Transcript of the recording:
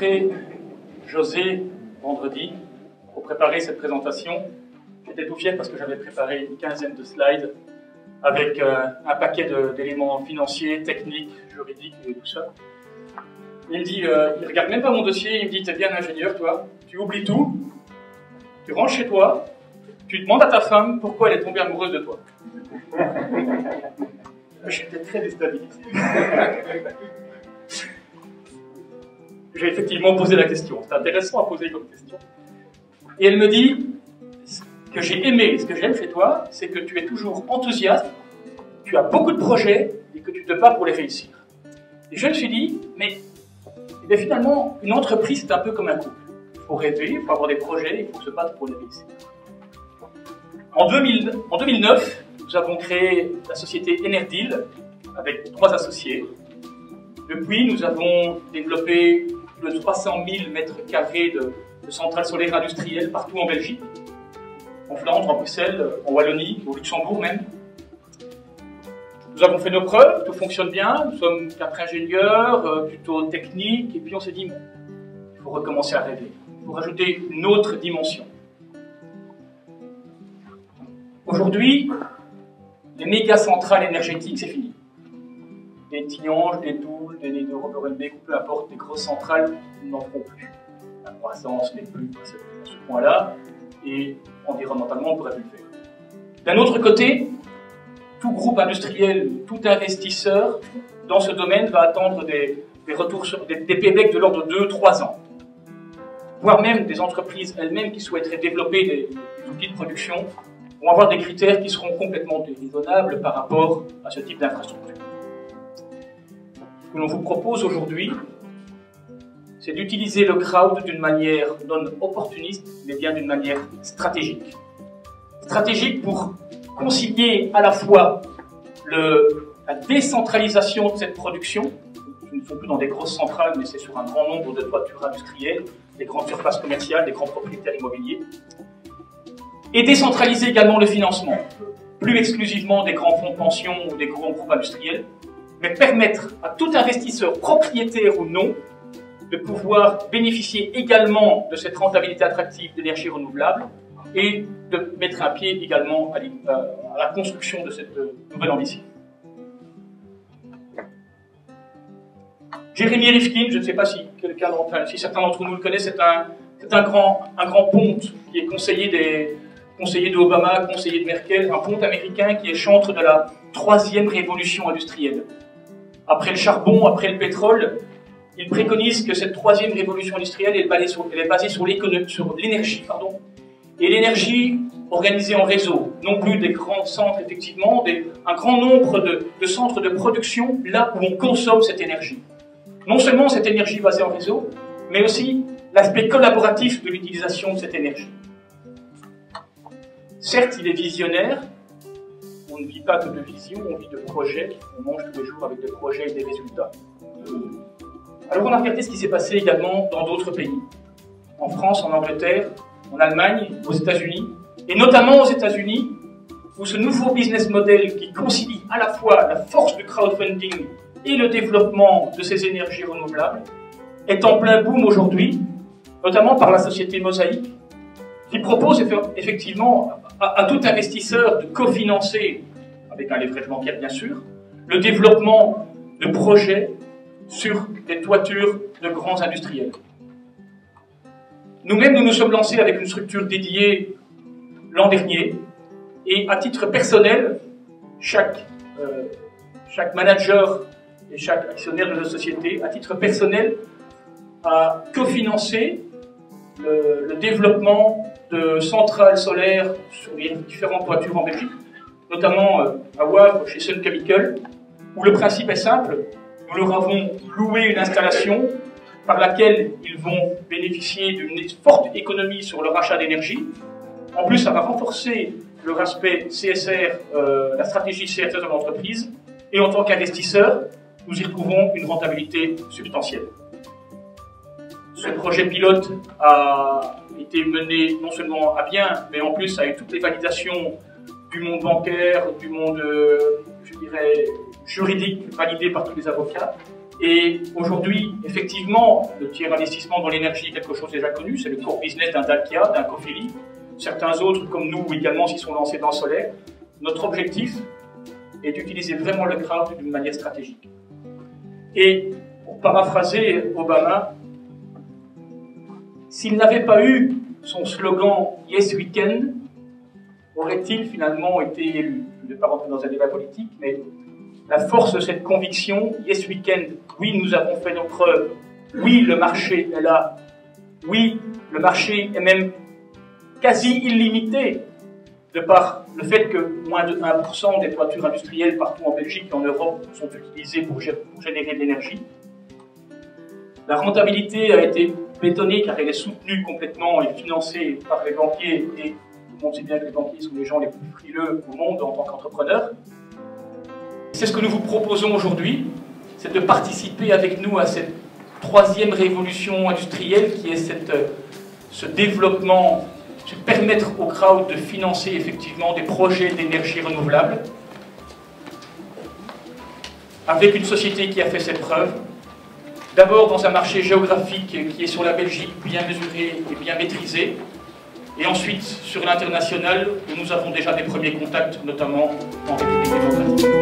rencontré José vendredi pour préparer cette présentation. J'étais tout fier parce que j'avais préparé une quinzaine de slides avec un paquet d'éléments financiers, techniques, juridiques et tout ça. Il me dit, il regarde même pas mon dossier, il me dit, t'es bien ingénieur toi, tu oublies tout, tu rentres chez toi, tu demandes à ta femme pourquoi elle est tombée amoureuse de toi. J'étais très déstabilisé. J'ai effectivement posé la question, c'est intéressant à poser comme question. Et elle me dit, ce que j'ai aimé, ce que j'aime chez toi, c'est que tu es toujours enthousiaste, tu as beaucoup de projets et que tu te bats pour les réussir. Et je me suis dit, mais finalement, une entreprise, c'est un peu comme un couple. Il faut rêver, il faut avoir des projets, il faut se battre pour les réussir. En 2009, nous avons créé la société Enerdeal avec 3 associés. Depuis, nous avons développé plus de 300 000 mètres carrés de centrales solaires industrielles partout en Belgique, en Flandre, en Bruxelles, en Wallonie, au Luxembourg même. Nous avons fait nos preuves, tout fonctionne bien, nous sommes 4 ingénieurs, plutôt techniques, et puis on s'est dit, il faut recommencer à rêver, il faut rajouter une autre dimension. Aujourd'hui, les méga centrales énergétiques, c'est fini. Des Tihange, des Doel, des Neder Oberelbeek, peu importe, des grosses centrales, nous n'en ferons plus. La croissance n'est plus à ce point-là, et environnementalement, on ne pourrait plus le faire. D'un autre côté, tout groupe industriel, tout investisseur dans ce domaine va attendre des retours sur des payback de l'ordre de 2-3 ans. Voire même des entreprises elles-mêmes qui souhaiteraient développer des outils de production vont avoir des critères qui seront complètement déraisonnables par rapport à ce type d'infrastructure. Ce que l'on vous propose aujourd'hui, c'est d'utiliser le crowd d'une manière non opportuniste, mais bien d'une manière stratégique. Stratégique pour concilier à la fois la décentralisation de cette production, nous ne sommes plus dans des grosses centrales, mais c'est sur un grand nombre de toitures industrielles, des grandes surfaces commerciales, des grands propriétaires immobiliers, et décentraliser également le financement, plus exclusivement des grands fonds de pension ou des grands groupes industriels, mais permettre à tout investisseur, propriétaire ou non, de pouvoir bénéficier également de cette rentabilité attractive d'énergie renouvelable et de mettre un pied également à la construction de cette nouvelle ambition. Jérémy Rifkin, je ne sais pas si certains d'entre nous le connaissent, c'est un grand ponte qui est conseiller d'Obama, conseiller de Merkel, un ponte américain qui est chantre de la 3e révolution industrielle. Après le charbon, après le pétrole, il préconise que cette 3e révolution industrielle est basée sur l'énergie, et l'énergie organisée en réseau, non plus des grands centres, effectivement, un grand nombre de centres de production, là où on consomme cette énergie. Non seulement cette énergie basée en réseau, mais aussi l'aspect collaboratif de l'utilisation de cette énergie. Certes, il est visionnaire, on ne vit pas que de vision, on vit de projets, on mange tous les jours avec des projets et des résultats. Alors on a regardé ce qui s'est passé également dans d'autres pays, en France, en Angleterre, en Allemagne, aux États-Unis, et notamment aux États-Unis, où ce nouveau business model qui concilie à la fois la force du crowdfunding et le développement de ces énergies renouvelables est en plein boom aujourd'hui, notamment par la société Mosaic, qui propose effectivement à tout investisseur de cofinancer, avec un leverage bancaire bien sûr, le développement de projets sur des toitures de grands industriels. Nous-mêmes, nous nous sommes lancés avec une structure dédiée l'an dernier, et à titre personnel, chaque manager et chaque actionnaire de la société, à titre personnel, a cofinancé le développement de centrales solaires sur les différentes toitures en Belgique, notamment à Wavre, chez Sun Chemical, où le principe est simple, nous leur avons loué une installation par laquelle ils vont bénéficier d'une forte économie sur leur achat d'énergie. En plus, ça va renforcer leur aspect CSR, la stratégie CSR de l'entreprise, et en tant qu'investisseurs, nous y retrouvons une rentabilité substantielle. Ce projet pilote a été mené non seulement à bien, mais en plus a eu toutes les validations du monde bancaire, du monde, je dirais, juridique, validé par tous les avocats. Et aujourd'hui, effectivement, le tiers investissement dans l'énergie est quelque chose déjà connu, c'est le core business d'un Dalkia, d'un Cofili. Certains autres, comme nous également, s'y sont lancés dans le solaire. Notre objectif est d'utiliser vraiment le crowd d'une manière stratégique. Et pour paraphraser Obama, s'il n'avait pas eu son slogan « Yes, we can », aurait-il finalement été élu? Je ne vais pas rentrer dans un débat politique, mais la force de cette conviction, « Yes, we can », oui, nous avons fait nos preuves, oui, le marché est là, oui, le marché est même quasi illimité, de par le fait que moins de 1% des toitures industrielles partout en Belgique et en Europe sont utilisées pour générer de l'énergie. La rentabilité a été bétonnée car elle est soutenue complètement et financée par les banquiers, et tout le monde sait bien que les banquiers sont les gens les plus frileux au monde en tant qu'entrepreneurs. C'est ce que nous vous proposons aujourd'hui, c'est de participer avec nous à cette troisième révolution industrielle qui est ce développement, c'est permettre au crowd de financer effectivement des projets d'énergie renouvelable avec une société qui a fait ses preuves. D'abord dans un marché géographique qui est sur la Belgique, bien mesuré et bien maîtrisé, et ensuite sur l'international où nous avons déjà des premiers contacts, notamment en République démocratique.